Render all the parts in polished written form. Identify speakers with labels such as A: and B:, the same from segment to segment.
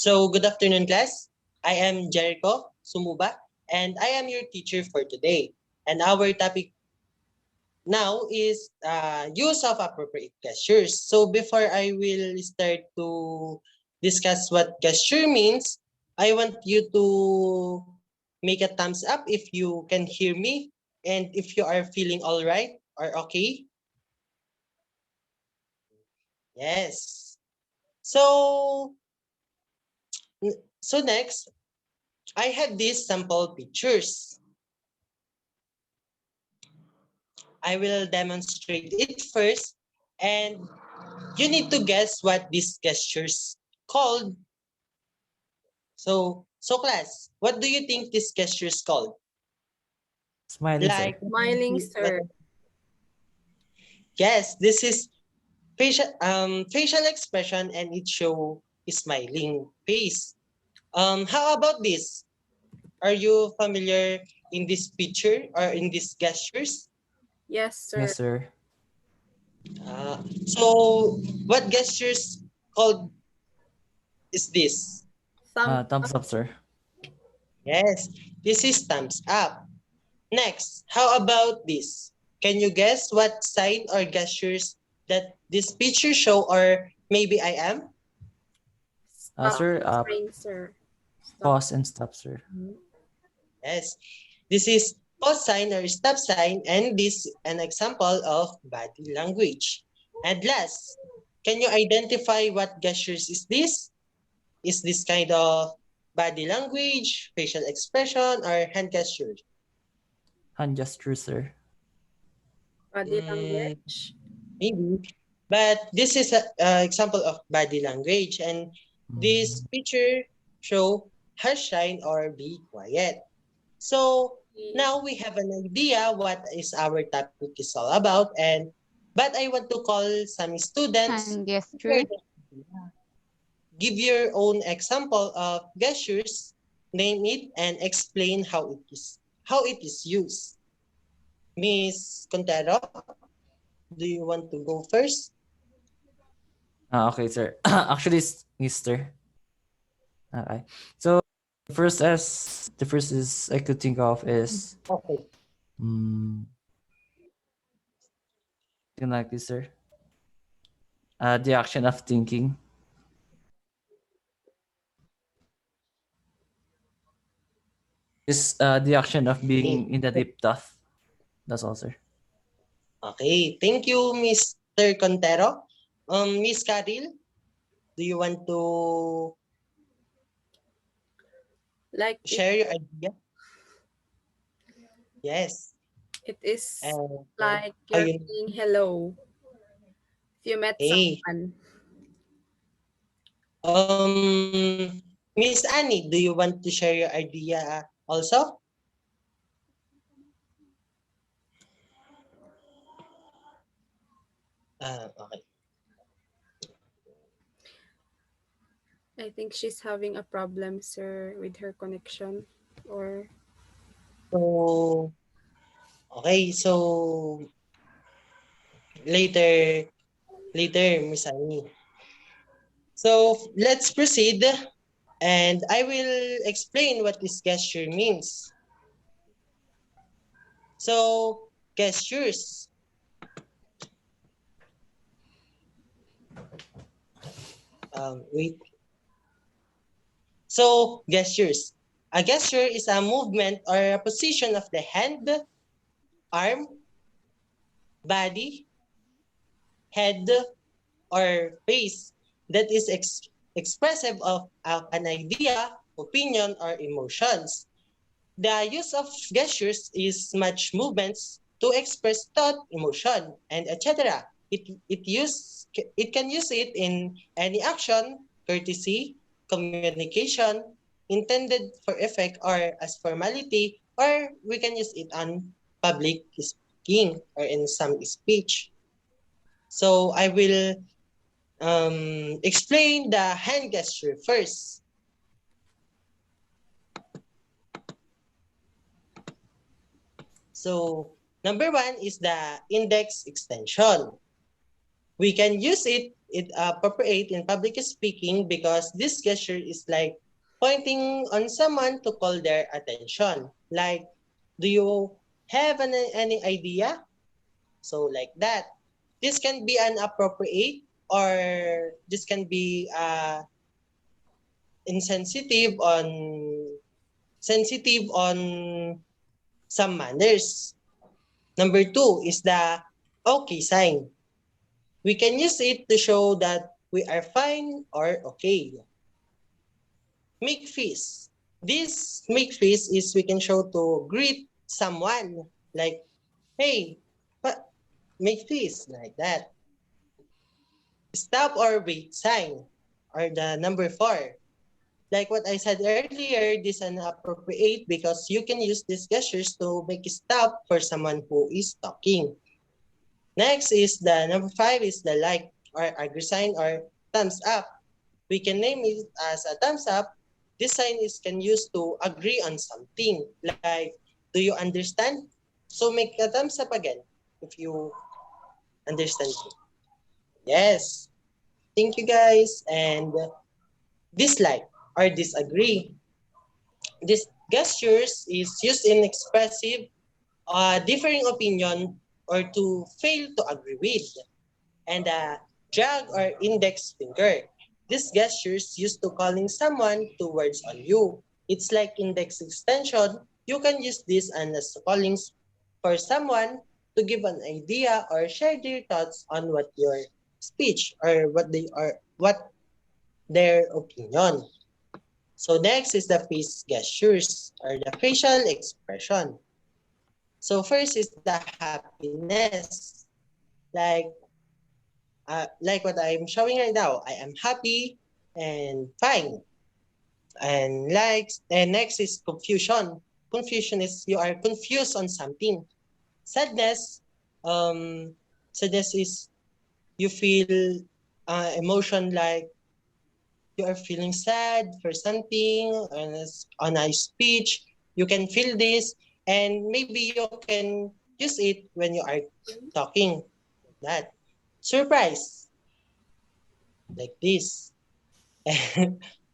A: So, good afternoon, class. I am Jericho, Sumoba, and I am your teacher for today. And our topic now is use of appropriate gestures. So, before I will start to discuss what gesture means, I want you to make a thumbs up if you can hear me and if you are feeling all right or okay. Yes. So, so next, I have these sample pictures. I will demonstrate it first, and you need to guess what these gestures called. So class, what do you think this gesture is called?
B: Smiling, sir.
A: Like,
C: Smiling, sir.
A: yes, this is facial expression, and it show a smiling face. How about this? Are you familiar in this picture or in these gestures?
C: Yes, sir.
B: Yes, sir.
A: So what gestures called is this?
C: Thumb
B: Thumbs up, sir.
A: Yes, this is thumbs up. Next, how about this? Can you guess what sign or gestures that this picture show, or maybe I am?
C: stop
B: Sir,
C: sign, sir. Stop.
B: pause and stop, sir.
A: Yes, this is pause sign or stop sign, and this an example of body language. And last, can you identify what gestures is this? Is this kind of body language, facial expression, or hand gesture?
B: Hand gesture, sir.
C: Body
A: Mm,
C: language.
A: maybe. But this is a example of body language, and this
B: Mm.
A: picture show hush, shine, or be quiet. So
C: E-
A: now we have an idea what is our topic is all about, and but I want to call some students
D: Hand
A: to share
D: gesture.
A: their idea. Give your own example of gestures, name it, and explain how it is used. Miss Contero, do you want to go first?
B: Okay, sir. Actually, it's Mister. Okay. So the first is I could think of is
A: Okay.
B: mm, something like this, sir. The action of thinking. Is the action of
A: Okay.
B: being in the deep thought. That's all, sir.
A: Okay. Thank you, Mr. Contero. Miss Caril, do you want to
C: Like
A: share your idea? Yes.
C: it is
A: And
C: like
A: how
C: you're
A: you
C: saying hello if you met
A: Hey.
C: someone.
A: Miss Annie, do you want to share your idea also? Okay.
C: I think she's having a problem, sir, with her connection. Or
A: So, okay. So, later, Miss Annie. So, let's proceed. And I will explain what this gesture means. So, gestures. Wait. So, gestures. A gesture is a movement or a position of the hand, arm, body, head, or face that is expressive of an idea, opinion, or emotions. The use of gestures is much movements to express thought, emotion, and etc. It can use it in any action, courtesy, communication, intended for effect or as formality, or we can use it on public speaking or in some speech. So I will explain the hand gesture first. So number one is the index extension. We can use it appropriate in public speaking because this gesture is like pointing on someone to call their attention. Like, do you have any idea? So like that. This can be an appropriate or this can be insensitive on sensitive on some manners. Number two is the okay sign. We can use it to show that we are fine or okay. Make face. This make face is we can show to greet someone like, hey, but make face like that. Stop or wait sign or the number four. Like what I said earlier, this is inappropriate because you can use these gestures to make a stop for someone who is talking. Next is the number five is the like or agree sign or thumbs up. We can name it as a thumbs up. This sign is can use to agree on something. Like, do you understand? So make a thumbs up again if you understand me. Yes. Thank you guys. And dislike or disagree. This gestures is used in expressive differing opinion or to fail to agree with. And drag or index finger. These gestures used to calling someone towards on you. It's like index extension. You can use this as callings for someone to give an idea or share their thoughts on what your speech or what their opinion. So next is the face gestures or the facial expression. So first is the happiness. Like like what I'm showing right now. I am happy and fine. And next is confusion. Confusion is you are confused on something. Sadness, um, sadness is you feel emotion like you are feeling sad for something on a speech. You can feel this, and maybe you can use it when you are talking. That surprise like this.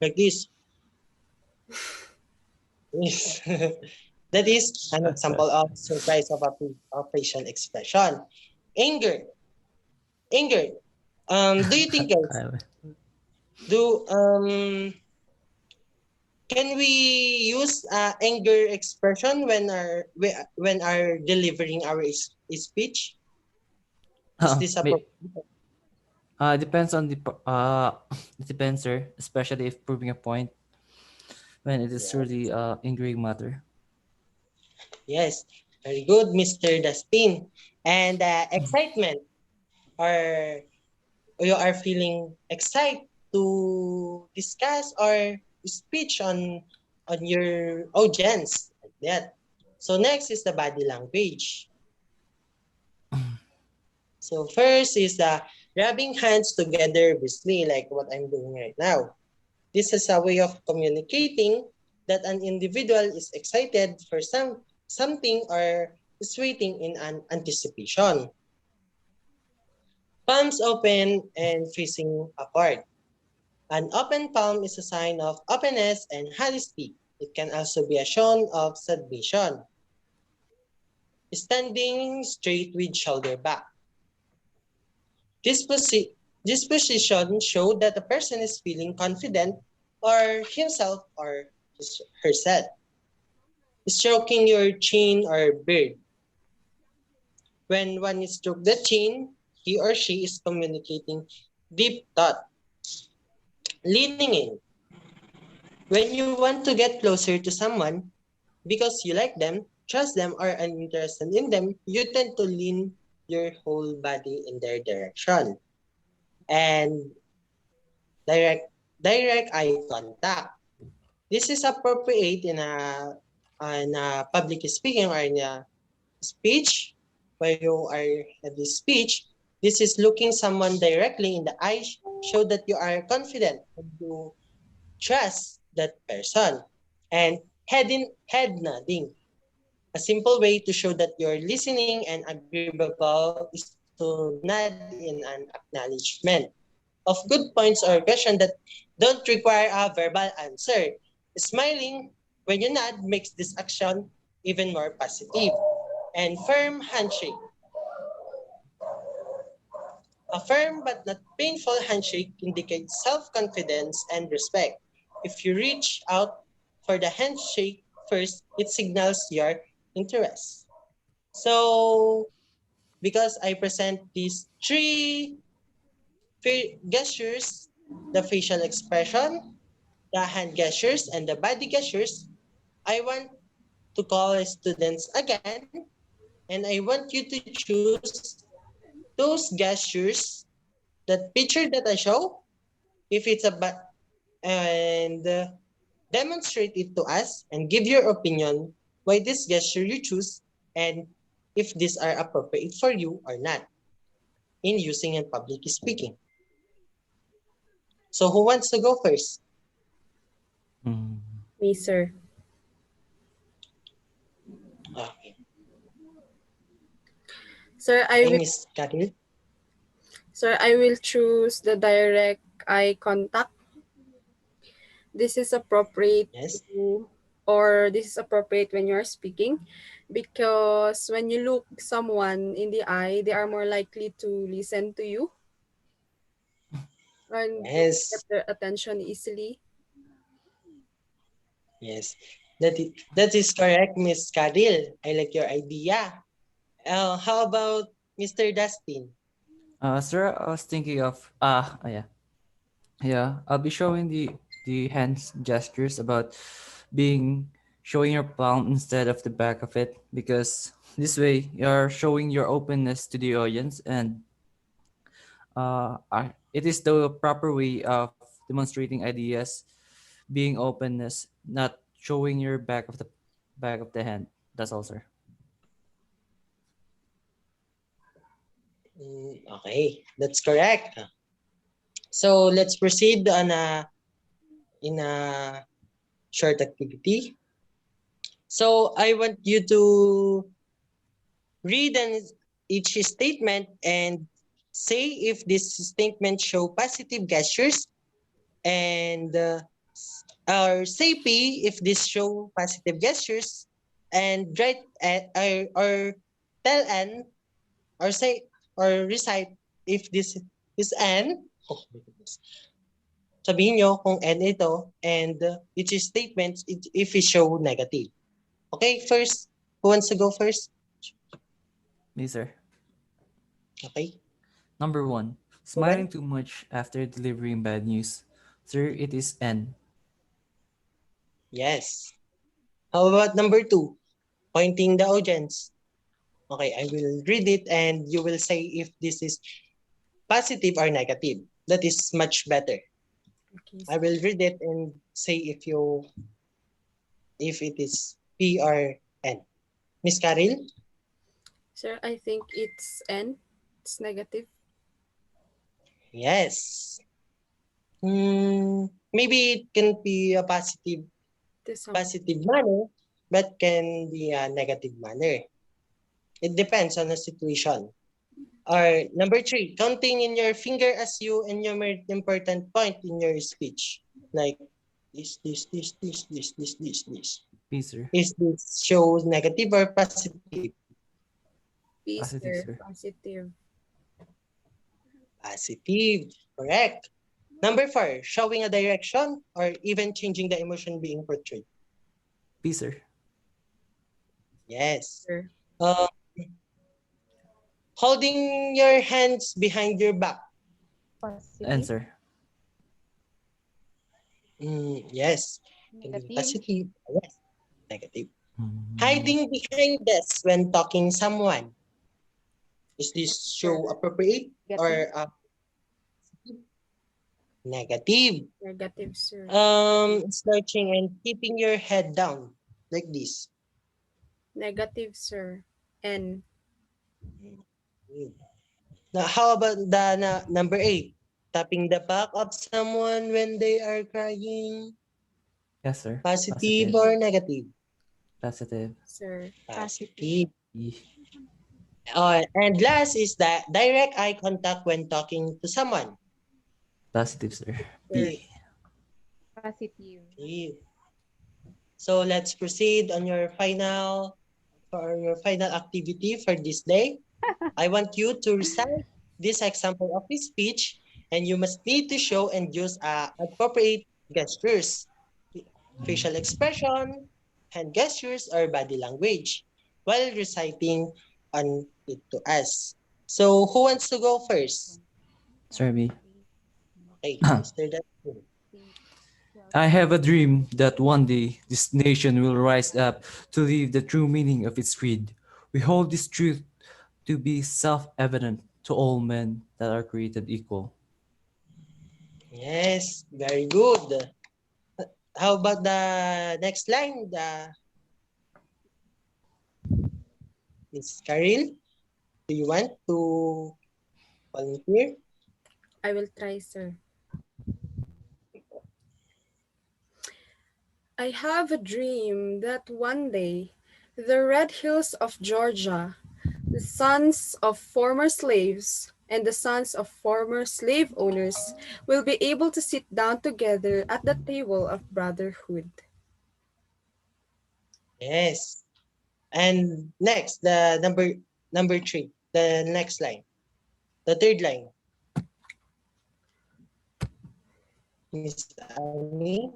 A: Like this. Yes. That is an example of surprise of facial expression. Anger. Anger. Do you think guys do can we use anger expression when are delivering our speech? Is this
B: May-
A: appropriate?
B: depends on it depends, sir. Especially if proving a point when it is
A: Yes.
B: really angry matter.
A: Yes. Very good, Mr. Dustin. And excitement or you are feeling excited to discuss or speech on your audience like that. So next is the body language. So first is the rubbing hands together visibly like what I'm doing right now. This is a way of communicating that an individual is excited for something or is waiting in an anticipation. Palms open and facing apart. An open palm is a sign of openness and honesty. It can also be a shown of submission. Standing straight with shoulder back. This, this position shows that the person is feeling confident or himself or herself. Stroking your chin or beard. When one is stroke the chin, he or she is communicating deep thought. Leaning in. When you want to get closer to someone, because you like them, trust them, or are interested in them, you tend to lean your whole body in their direction. And direct eye contact. This is appropriate in a public speaking or in a speech where you are at this speech. This is looking someone directly in the eyes, show that you are confident and you trust that person. And head nodding. A simple way to show that you're listening and agreeable is to nod in an acknowledgement. of good points or questions that don't require a verbal answer. Smiling when you nod makes this action even more positive. And firm handshake. A firm but not painful handshake indicates self-confidence and respect. If you reach out for the handshake first, it signals your interest. So, because I present these three gestures, the facial expression, the hand gestures, and the body gestures, I want to call students again, and I want you to choose those gestures, that picture that I show, if it's a and demonstrate it to us and give your opinion why this gesture you choose and if these are appropriate for you or not in using in public speaking. So who wants to go first?
B: Mm.
C: Me, sir.
A: Okay.
C: Sir, I
A: Okay,
C: will
A: Miss Karil.
C: choose the direct eye contact. This is appropriate
A: Yes.
C: this is appropriate when you're speaking, because when you look someone in the eye, they are more likely to listen to you and you get
A: Yes.
C: their attention easily.
A: Yes. That is correct, Miss Karil. I like your idea. How about Mr. Dustin?
B: Sir, I was thinking of yeah. Yeah, I'll be showing the hands gestures about being showing your palm instead of the back of it, because this way you're showing your openness to the audience, and it is the proper way of demonstrating ideas, being openness, not showing your back of the hand. That's all, sir.
A: Okay, that's correct. So let's proceed on a short activity. So I want you to read each statement and say if this statement show positive gestures and or say P if this show positive gestures and write or tell N or say or recite if this is N. Oh my goodness. Sabihin nyo kung N ito and each statement if it show negative. Okay, first, who wants to go first?
B: Me, sir.
A: Okay,
B: Number one,
A: Ruben?
B: smiling too much after delivering bad news. Sir, it is N.
A: Yes. How about number two? Pointing the audience. Okay, I will read it and you will say if this is positive or negative. That is much better.
C: Okay,
A: I
C: sir.
A: will read it and say if it is P or N. Miss Karil?
C: Sir, I think it's N. It's negative
A: Yes. Maybe it can be a
C: to some.
A: positive manner, but can be a negative manner. It depends on the situation. Or number three, counting in your finger as you enumerate important point in your speech. Like this.
B: P, sir.
A: Is this shows negative or positive?
C: P,
B: Positive,
C: sir.
B: sir.
C: Positive.
A: Positive. Correct. Number four, showing a direction or even changing the emotion being portrayed.
B: P, sir.
A: Yes.
C: Sir.
A: Uh, holding your hands behind your back.
B: N,
D: Positive,
B: sir.
A: Yes. Can be
D: negative,
A: positive. Yes. Negative.
B: Mm,
A: Hiding behind desk when talking someone. Is this
C: Sir.
A: show appropriate
D: negative,
A: or negative?
C: Negative, sir.
A: Slouching and keeping your head down like this.
C: Negative, sir. N.
A: Mm. Now, how about the number eight? Tapping the back of someone when they are crying.
B: yes, sir.
A: Positive
B: Positive.
A: or negative?
B: Positive.
C: Sir.
D: positive,
A: Positive.
B: E.
A: And last is the direct eye contact when talking to someone.
B: Positive, sir.
C: Sir.
B: B.
D: Positive.
A: Okay. So let's proceed on your final activity for this day. I want you to recite this example of this speech, and you must need to show and use appropriate gestures, facial expression, hand gestures, or body language while reciting on it to us. So who wants to go first?
B: Sir B.
A: Okay, Mr. Dustin.
B: I have a dream that one day this nation will rise up to live the true meaning of its creed. We hold this truth to be self-evident to all men that are created equal.
A: Yes, very good. How about the next line, the Miss Caril? Do you want to volunteer?
C: I will try, sir. I have a dream that one day the red hills of Georgia, the sons of former slaves and the sons of former slave owners will be able to sit down together at the table of brotherhood.
A: Yes. And next, the number three, the next line, the third line. Miss Annie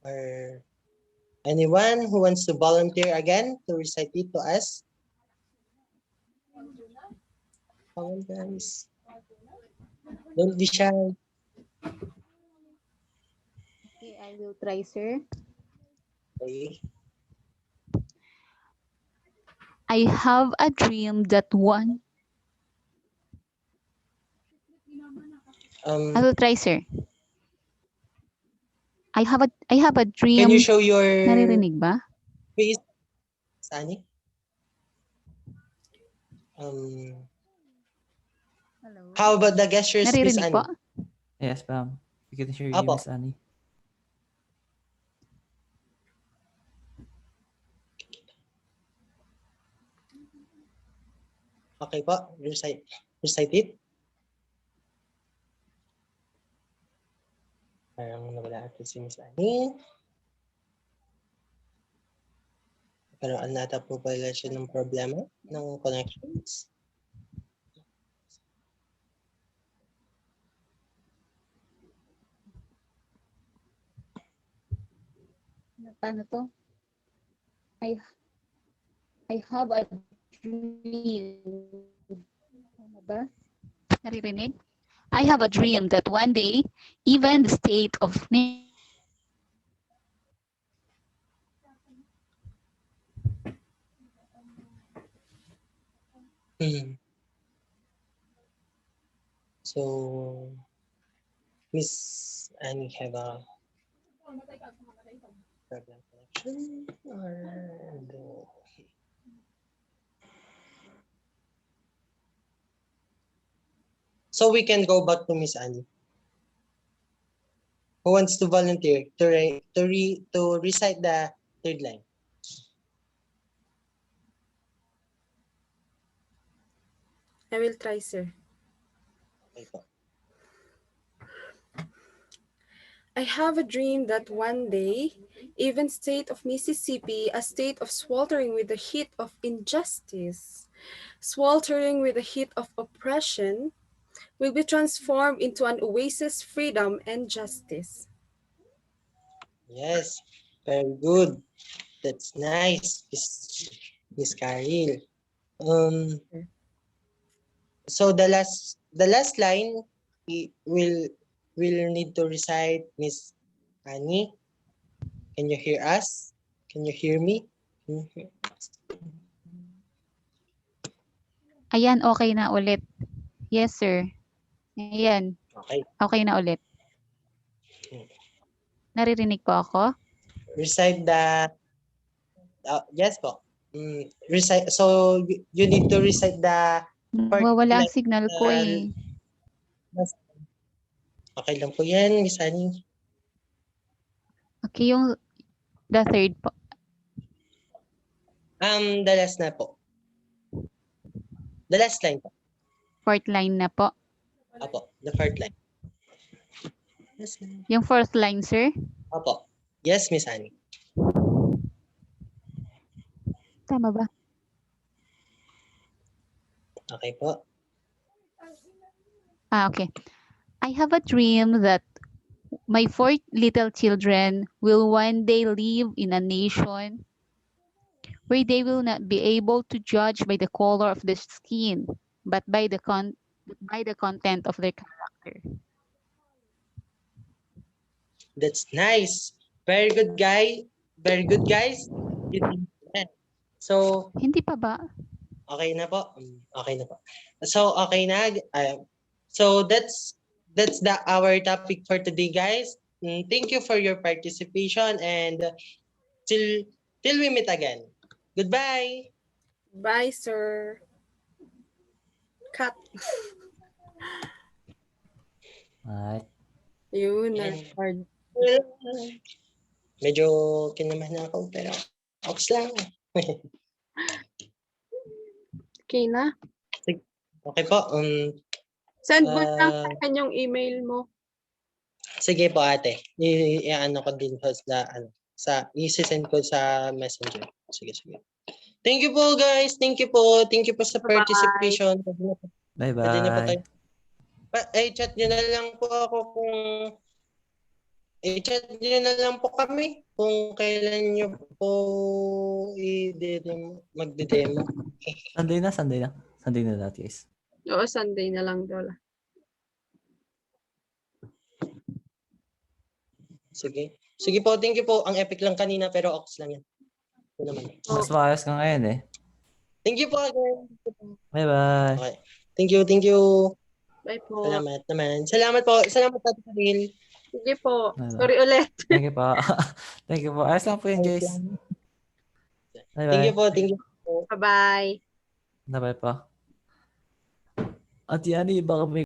A: or anyone who wants to volunteer again to recite it to us? Come on, guys. Don't be shy.
D: Okay, I will try, sir.
A: Okay.
D: I have a dream that one. I
A: Um,
D: will try, sir. I have a
A: can you
D: dream.
A: show your
D: Naririnig ba?
A: face, Miss Annie? Um,
D: Hello.
A: how about the gestures, Miss
D: Naririnig po?
A: Annie?
B: Yes, ma'am. We can hear you,
A: Apo.
B: Miss Annie.
A: Okay po, recite it. Parang nawala ito si Miss Annie. Pero nata po pala siya ng problema ng connections.
D: Paano to? I I have a dream. Ano ba? Naririnig? I have a dream that one day, even the state of
A: Hmm. So, Miss Annie have a problem connection or no? So we can go back to Miss Annie. Who wants to volunteer to recite the third line?
C: I will try, sir.
A: Okay po.
C: I have a dream that one day, even state of Mississippi, a state of sweltering with the heat of injustice, sweltering with the heat of oppression, will be transformed into an oasis freedom and justice.
A: Yes, very good. That's nice, Miss Caril. So the last line will need to recite Miss Annie. Can you hear us? Can you hear me? Can you hear us?
D: Ayan, okay na ulit. Yes, sir. Ayan,
A: Okay.
D: okay na ulit. Naririnig po ako?
A: Recite the yes po. Recite, so you need to recite the part
D: Nawawala ang
A: like
D: signal ko eh.
A: okay lang po yan, Miss Annie.
D: Okay, yung the third po.
A: The last na po. The last line po.
D: Fourth line na po.
A: Apo, the fourth line. Yes, ma'am.
D: Yung fourth line, sir.
A: Opo. Yes, Miss Annie.
D: Tama ba?
A: Okay po.
D: Okay. I have a dream that my four little children will one day live in a nation where they will not be able to judge by the color of the skin, but by the content of their character.
A: That's nice. Very good, guy. Very good, guys. You did that. So,
D: Hindi pa ba?
A: okay na po. Okay na po. So, okay na. So, that's our topic for today, guys. Thank you for your participation and till till we meet again. Goodbye.
C: Bye, sir. Cut.
B: Alright.
C: Yun,
A: Yan.
C: na-record.
A: Medyo kinamahan na ako pero ox lang.
C: Okay na.
A: Okay po.
C: Send mo lang
A: Ah,
C: sa akin yung email mo.
A: sige po ate. I-ano ko din po sa i-send ko sa Messenger. Sige, sige. Thank you po guys. Thank you po. Thank you po sa
C: Bye-bye.
A: participation. Pwede na po
B: Bye-bye.
A: tayo. Chat nyo na lang po ako kung i-chat nyo na lang po kami kung kailan nyo po magde-demo.
B: Sunday na. Sunday na lahat, guys.
C: Oo, Sunday na lang daw.
A: Sige. Sige po, thank you po. Ang epic lang kanina pero ox lang yan. Ito naman.
B: Mas maayos ka ngayon eh.
A: Thank you po again.
B: Bye-bye.
A: Okay. Thank you, thank you.
C: Bye po.
A: Salamat naman. Salamat po. Salamat Tati Camille.
C: Sige po.
B: Bye-bye.
C: Sorry ulit.
B: Thank you po. Thank you po. Ayos lang po yun, guys.
A: Thank you
B: Bye-bye.
A: po, thank you po.
C: Bye-bye.
B: Bye-bye po. At yan, baka may